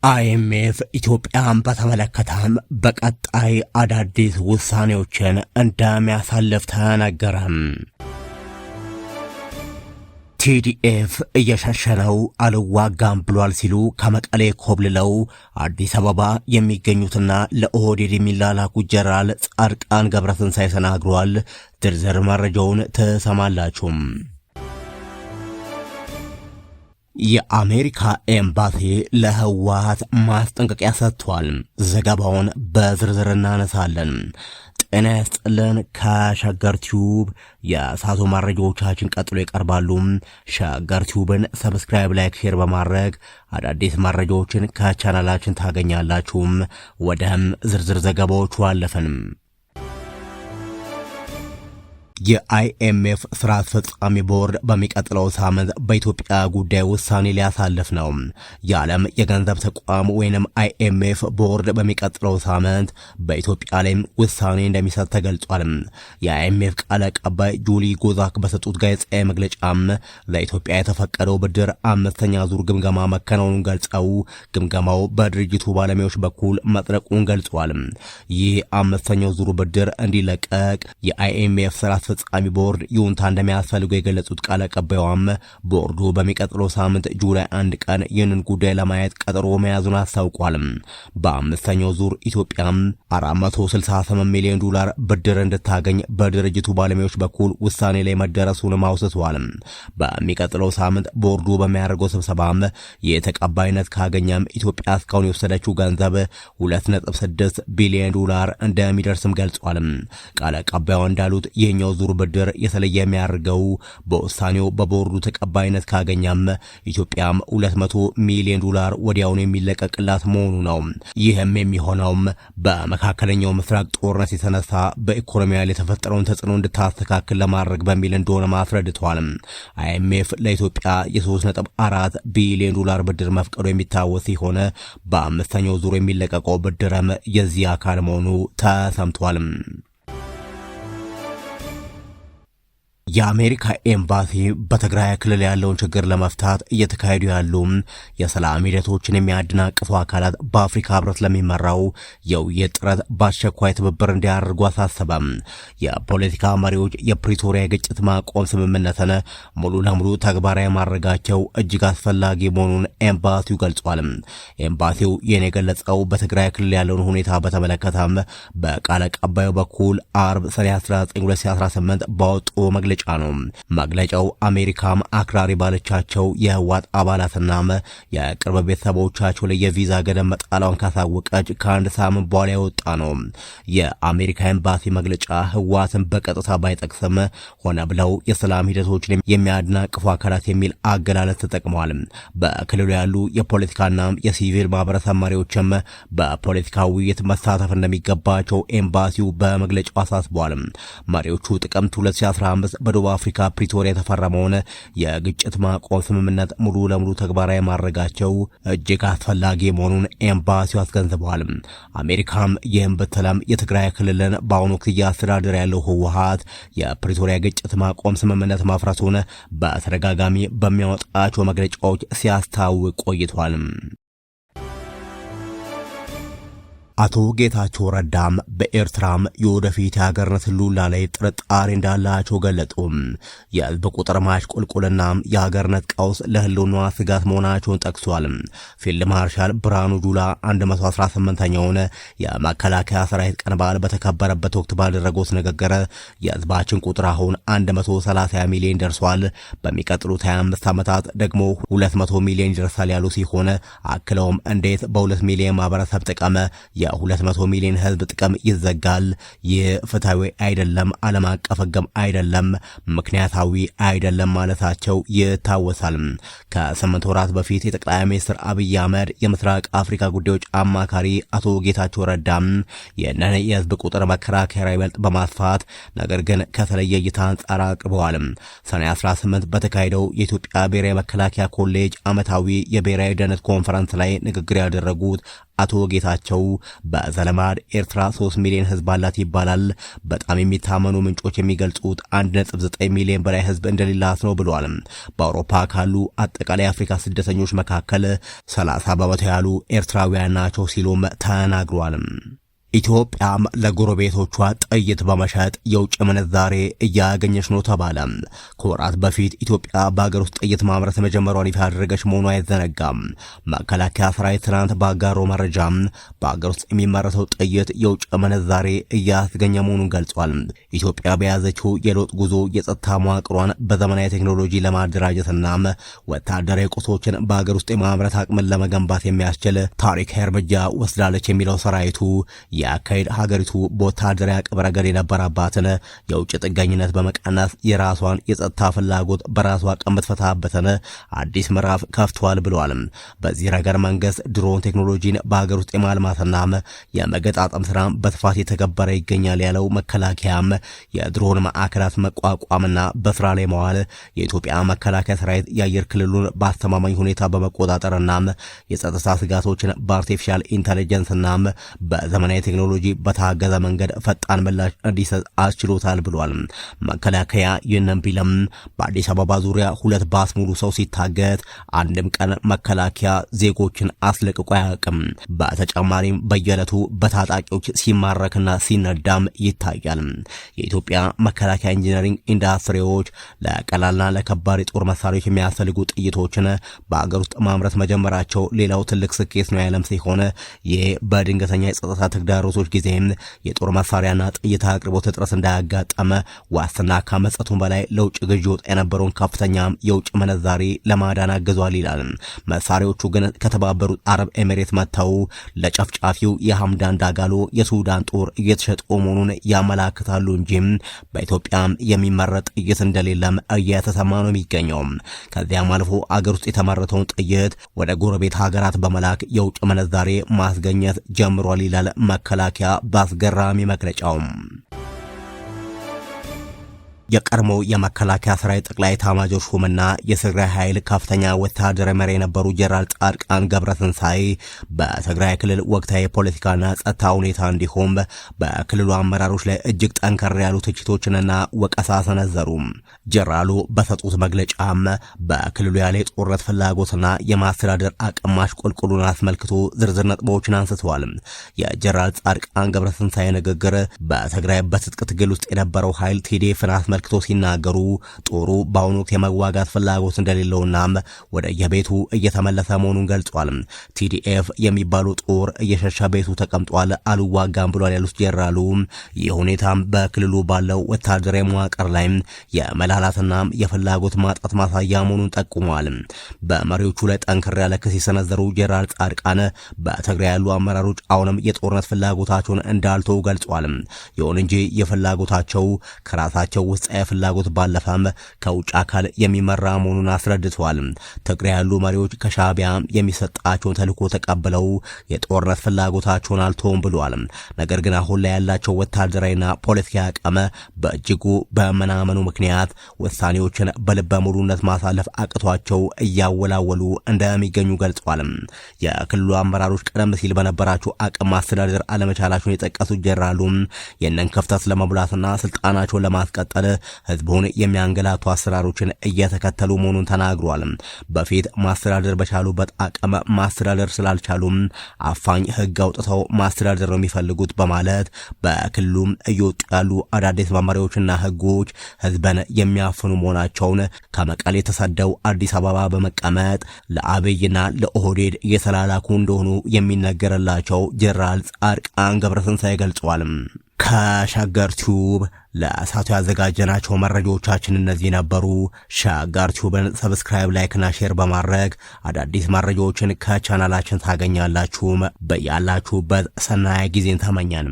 አይኤምኤፍ ኢትዮጵያን በተመለከተም በቀጣይ አዳዲስ ውሳኔዎችን እንደሚያሳልፍ ተነገረም። ቲዲኤፍ እየሸሸነው አልዋጋም ብሏል ሲሉ ከመቀሌ ኮብልለው አዲስ አበባ የሚገኙትና ለኦህዴድ የሚላላኩ ጀነራል ጻድቃን ገብረትንሳኤ ተናግረዋል። ዝርዝር መረጃውን ትሰማላችሁ። የአሜሪካ ኤምባሲ ለህወሓት ማስጠንቀቂያ ሰጥቷል። ዘገባውን በዝርዝር እናነሳለን። ጤና ይስጥልን። ከሸገር ቲዩብ የሳቱ መረጃዎቻችን ቀጥሎ ይቀርባሉ። ሸገር ቲዩብን ሰብስክራይብ፣ ላይክ፣ ሼር በማድረግ አዳዲስ መረጃዎችን ከቻናላችን ታገኛላችሁ። ወደም ዝርዝር ዘገባዎቹ አለፈን። የአይኤምኤፍ ስራ አስፈጻሚ ቦርድ በሚቀጥለው ሳምንት በኢትዮጵያ ጉዳይ ውሳኔ ሊያሳልፍ ነው። የዓለም የገንዘብ ተቋም ወይንም አይኤምኤፍ ቦርድ በሚቀጥለው ሳምንት በኢትዮጵያ ላይ ውሳኔ እንደሚሰጥ ተገልጿል። የአይኤምኤፍ ቃል አቀባይ ጁሊ ጎዛክ በሰጡት ጋዜጣዊ መግለጫም ለኢትዮጵያ የተፈቀደው ብድር አምስተኛ ዙር ግምገማ መከናወኑን ገልጸው ግምገማው በድርጅቱ ባለሙያዎች በኩል መጽደቁን ገልጿል። ይህ አምስተኛው ዙር ብድር እንዲለቀቅ የአይኤምኤፍ ስራ አስፈጻሚ ቦርድ ይሁንታ እንደሚያስፈልገው የገለጹት ቃል አቀባዩም ቦርዱ በሚቀጥለው ሳምንት ጁላይ 1 ቀን ይህንን ጉዳይ ለማየት ቀጠሮ መያዙን አስታውቋል። በአምስተኛው ዙር ኢትዮጵያ $468 ሚሊዮን ብድር እንድታገኝ በድርጅቱ ባለሙያዎች በኩል ውሳኔ ላይ መደረሱን አውስቷል። በሚቀጥለው ሳምንት ቦርዱ በሚያደርገው ስብሰባ የተቀባይነት ካገኘም ኢትዮጵያ እስካሁን የወሰደችው ገንዘብ $2.6 ቢሊዮን እንደሚደርስም ገልጿል። ቃል አቀባዩ እንዳሉት ይህኛው ዙር ብድር የተለየ የሚያደርገው በውሳኔው በቦርዱ ተቀባይነት ካገኘም ኢትዮጵያም $200 ሚሊዮን ወዲያውኑ የሚለቀቅላት መሆኑ ነው። ይህም የሚሆነውም በመካከለኛው ምስራቅ ጦርነት የተነሳ በኢኮኖሚ ላይ የተፈጠረውን ተጽዕኖ እንድታስተካክል ለማድረግ በሚል እንደሆነ አስረድተዋል። አይኤምኤፍ ለኢትዮጵያ የ3.4 ቢሊዮን ብድር መፍቀዱ የሚታወስ ሲሆን በአምስተኛው ዙር የሚለቀቀው ብድርም የዚህ አካል መሆኑ ተሰምቷል። የአሜሪካ ኤምባሲ በትግራይ ክልል ያለውን ችግር ለመፍታት እየተካሄዱ ያሉ የሰላም ሂደቶችን የሚያደናቅፉ አካላት በአፍሪካ ህብረት ለሚመራው የውይይት ጥረት በአስቸኳይ ትብብር እንዲያደርጉ አሳሰበም። የፖለቲካ መሪዎች የፕሪቶሪያ የግጭት ማቆም ስምምነትን ሙሉ ለሙሉ ተግባራዊ ማድረጋቸው እጅግ አስፈላጊ መሆኑን ኤምባሲው ገልጿል። ኤምባሲው ይህን የገለጸው በትግራይ ክልል ያለውን ሁኔታ በተመለከተም በቃል አቀባዩ በኩል አርብ ሰኔ 19 2018 ባወጡ መግለጫ ነው። መግለጫው አሜሪካም አክራሪ ባለቻቸው የህወሓት አባላትና የቅርብ ቤተሰቦቻቸው ላይ የቪዛ ገደብ መጣሏን ካሳወቀች ከአንድ ሳምንት በኋላ የወጣ ነው። የአሜሪካ ኤምባሲ መግለጫ ህወሓትን በቀጥታ ባይጠቅስም ሆነ ብለው የሰላም ሂደቶችን የሚያደናቅፉ አካላት የሚል አገላለጽ ተጠቅመዋል። በክልሉ ያሉ የፖለቲካና የሲቪል ማህበረሰብ መሪዎችም በፖለቲካ ውይይት መሳተፍ እንደሚገባቸው ኤምባሲው በመግለጫው አሳስበዋል። መሪዎቹ ጥቅምት 2015 በደቡብ አፍሪካ ፕሪቶሪያ የተፈረመውን የግጭት ማቆም ስምምነት ሙሉ ለሙሉ ተግባራዊ ማድረጋቸው እጅግ አስፈላጊ መሆኑን ኤምባሲው አስገንዝበዋል። አሜሪካም ይህም ብትለም የትግራይ ክልልን በአሁኑ ወቅት እያስተዳደረ ያለው ህወሓት የፕሪቶሪያ ግጭት ማቆም ስምምነት ማፍረሱን በተደጋጋሚ በሚያወጣቸው መግለጫዎች ሲያስታውቅ ቆይቷል። አቶ ጌታቸው ረዳም በኤርትራም የወደፊት የሀገርነት ህልውና ላይ ጥርጣሬ እንዳላቸው ገለጡ። የህዝብ ቁጥር ማሽቆልቆልና የሀገርነት ቀውስ ለህልውና ስጋት መሆናቸውን ጠቅሷል። ፊልድ ማርሻል ብርሃኑ ጁላ 118ኛውን የመከላከያ ሰራዊት ቀን በዓል በተከበረበት ወቅት ባደረጉት ንግግር የህዝባችን ቁጥር አሁን 130 ሚሊዮን ደርሷል፣ በሚቀጥሉት 25 ዓመታት ደግሞ 200 ሚሊዮን ይደርሳል ያሉ ሲሆን አክለውም እንዴት በ2 ሚሊዮን ማህበረሰብ ጥቅም የ200 ሚሊዮን ህዝብ ጥቅም ይዘጋል? ይህ ፍትሃዊ አይደለም፣ ዓለም አቀፍ ህግም አይደለም፣ ምክንያታዊ አይደለም ማለታቸው ይታወሳል። ከ8 ወራት በፊት የጠቅላይ ሚኒስትር አብይ አህመድ የምስራቅ አፍሪካ ጉዳዮች አማካሪ አቶ ጌታቸው ረዳም ይህንን የህዝብ ቁጥር መከራከሪያ ይበልጥ በማስፋት ነገር ግን ከተለየ እይታ አንጻር አቅርበዋል። ሰኔ 18 በተካሄደው የኢትዮጵያ ብሔራዊ መከላከያ ኮሌጅ ዓመታዊ የብሔራዊ ደህንነት ኮንፈረንስ ላይ ንግግር ያደረጉት አቶ ጌታቸው በዘለማድ ኤርትራ 3 ሚሊዮን ህዝብ አላት ይባላል። በጣም የሚታመኑ ምንጮች የሚገልጹት 1.9 ሚሊዮን በላይ ህዝብ እንደሌላት ነው ብለዋል። በአውሮፓ ካሉ አጠቃላይ አፍሪካ ስደተኞች መካከል 30 በመቶ ያሉ ኤርትራውያን ናቸው ሲሉም ተናግሯል። ኢትዮጵያም ለጎረቤቶቿ ጥይት በመሸጥ የውጭ ምንዛሬ እያገኘች ነው ተባለ። ከወራት በፊት ኢትዮጵያ በሀገር ውስጥ ጥይት ማምረት መጀመሯን ይፋ ያደረገች መሆኗ አይዘነጋም። መከላከያ ሰራዊት ትናንት ባጋራው መረጃ በሀገር ውስጥ የሚመረተው ጥይት የውጭ ምንዛሬ እያስገኘ መሆኑን ገልጿል። ኢትዮጵያ በያዘችው የለውጥ ጉዞ የጸጥታ መዋቅሯን በዘመናዊ ቴክኖሎጂ ለማደራጀትና ወታደራዊ ቁሶችን በሀገር ውስጥ የማምረት አቅምን ለመገንባት የሚያስችል ታሪካዊ እርምጃ ወስዳለች የሚለው ሰራዊቱ የአካሄድ ሀገሪቱ በወታደራዊ አቅም ረገድ የነበረባትን የውጭ ጥገኝነት በመቀነስ የራሷን የጸጥታ ፍላጎት በራሷ አቅም የምትፈታበትን አዲስ ምዕራፍ ከፍቷል ብለዋል። በዚህ ረገድ መንግስት ድሮን ቴክኖሎጂን በሀገር ውስጥ የማልማትና የመገጣጠም ስራ በስፋት የተገበረ ይገኛል ያለው መከላከያም የድሮን ማዕከላት መቋቋምና በስራ ላይ መዋል የኢትዮጵያ መከላከያ ሰራዊት የአየር ክልሉን በአስተማማኝ ሁኔታ በመቆጣጠርና የጸጥታ ስጋቶችን በአርቲፊሻል ኢንተለጀንስና በዘመናዊ ቴክኖሎጂ በታገዘ መንገድ ፈጣን ምላሽ እንዲሰጥ አስችሎታል ብሏል። መከላከያ ይህንን ቢለም በአዲስ አበባ ዙሪያ 2 ባስ ሙሉ ሰው ሲታገት አንድም ቀን መከላከያ ዜጎችን አስለቅቆ አያውቅም። በተጨማሪም በየዕለቱ በታጣቂዎች ሲማረክና ሲነዳም ይታያል። የኢትዮጵያ መከላከያ ኢንጂነሪንግ ኢንዱስትሪዎች ለቀላልና ለከባድ የጦር መሳሪያዎች የሚያስፈልጉ ጥይቶችን በአገር ውስጥ ማምረት መጀመራቸው ሌላው ትልቅ ስኬት ነው ያለም ሲሆን ይህ በድንገተኛ የጸጥታ ተግዳሮቶች ጊዜ የጦር መሳሪያና ጥይት አቅርቦት እጥረት እንዳያጋጠመ ዋስትና ከመስጠቱም በላይ ለውጭ ግዢ ወጣ የነበረውን ከፍተኛ የውጭ ምንዛሬ ለማዳን አግዟል ይላል። መሳሪያዎቹ ግን ከተባበሩት አረብ ኤሚሬት መጥተው ለጨፍጫፊው የሐምዳን ዳጋሎ የሱዳን ጦር እየተሸጡ መሆኑን ያመላክታሉ እንጂ በኢትዮጵያ የሚመረጥ ጥይት እንደሌለም እየተሰማ ነው የሚገኘው። ከዚያም አልፎ አገር ውስጥ የተመረተውን ጥይት ወደ ጎረቤት ሀገራት በመላክ የውጭ ምንዛሬ ማስገኘት ጀምሯል ይላል መከላከያ በአስገራሚ መግለጫው። የቀድሞው የመከላከያ ሰራዊት ጠቅላይ ኤታማዦር ሹምና የትግራይ ኃይል ከፍተኛ ወታደራዊ መሪ የነበሩ ጀነራል ጻድቃን ገብረትንሳኤ በትግራይ ክልል ወቅታዊ የፖለቲካና ጸጥታ ሁኔታ እንዲሁም በክልሉ አመራሮች ላይ እጅግ ጠንከር ያሉ ትችቶችንና ወቀሳ ሰነዘሩ። ጀነራሉ በሰጡት መግለጫም በክልሉ ያለ የጦርነት ፍላጎትና የማስተዳደር አቅም ማሽቆልቆሉን አስመልክቶ ዝርዝር ነጥቦችን አንስተዋል። የጀነራል ጻድቃን ገብረትንሳኤ ንግግር በትግራይ በትጥቅ ትግል ውስጥ የነበረው ኃይል ቲዲኤፍን አስመልክቶ ሲናገሩ ጦሩ በአሁኑ ወቅት የመዋጋት ፍላጎት እንደሌለውና ወደ የቤቱ እየተመለሰ መሆኑን ገልጿል። ቲዲኤፍ የሚባሉ ጦር እየሸሸ ቤቱ ተቀምጧል፣ አልዋጋም ብሏል ያሉት ጀነራሉ ይህ ሁኔታ በክልሉ ባለው ወታደራዊ መዋቅር ላይ የመላላትና የፍላጎት ማጣት ማሳያ መሆኑን ጠቁሟል። በመሪዎቹ ላይ ጠንከር ያለ ክስ የሰነዘሩ ጀነራል ጻድቃን በትግራይ ያሉ አመራሮች አሁንም የጦርነት ፍላጎታቸውን እንዳልተው ገልጿል። ይሁን እንጂ የፍላጎታቸው ከራሳቸው ውስጥ ፍላጎት ባለፈም ከውጭ አካል የሚመራ መሆኑን አስረድተዋል። ትግራይ ያሉ መሪዎች ከሻዕቢያ የሚሰጣቸውን ተልዕኮ ተቀብለው የጦርነት ፍላጎታቸውን አልተውም ብለዋል። ነገር ግን አሁን ላይ ያላቸው ወታደራዊና ፖለቲካዊ አቅም በእጅጉ በመናመኑ ምክንያት ውሳኔዎችን በልበ ሙሉነት ማሳለፍ አቅቷቸው እያወላወሉ እንደሚገኙ ገልጸዋል። የክልሉ አመራሮች ቀደም ሲል በነበራቸው አቅም ማስተዳደር አለመቻላቸውን የጠቀሱት ጀነራሉ የነን ክፍተት ለመሙላትና ስልጣናቸውን ለማስቀጠል ህዝቡን የሚያንገላቱ አሰራሮችን እየተከተሉ መሆኑን ተናግሯል። በፊት ማስተዳደር በቻሉበት አቅም ማስተዳደር ስላልቻሉም አፋኝ ህግ አውጥተው ማስተዳደር ነው የሚፈልጉት በማለት በክልሉ እየወጡ ያሉ አዳዲስ መመሪያዎችና ህጎች ህዝብን የሚያፍኑ መሆናቸውን ከመቀሌ ተሰደው አዲስ አበባ በመቀመጥ ለአብይና ለኦህዴድ እየተላላኩ እንደሆኑ የሚነገርላቸው ጀነራል ጻድቃን ገብረትንሳኤ ገልጸዋል። ከሸገር ቲዩብ ለእሳቱ ያዘጋጀናቸው መረጃዎቻችን እነዚህ ነበሩ። ሸገር ቲዩብን ሰብስክራይብ፣ ላይክና ሼር በማድረግ አዳዲስ መረጃዎችን ከቻናላችን ታገኛላችሁ። በያላችሁበት ሰናይ ጊዜን ተመኘን።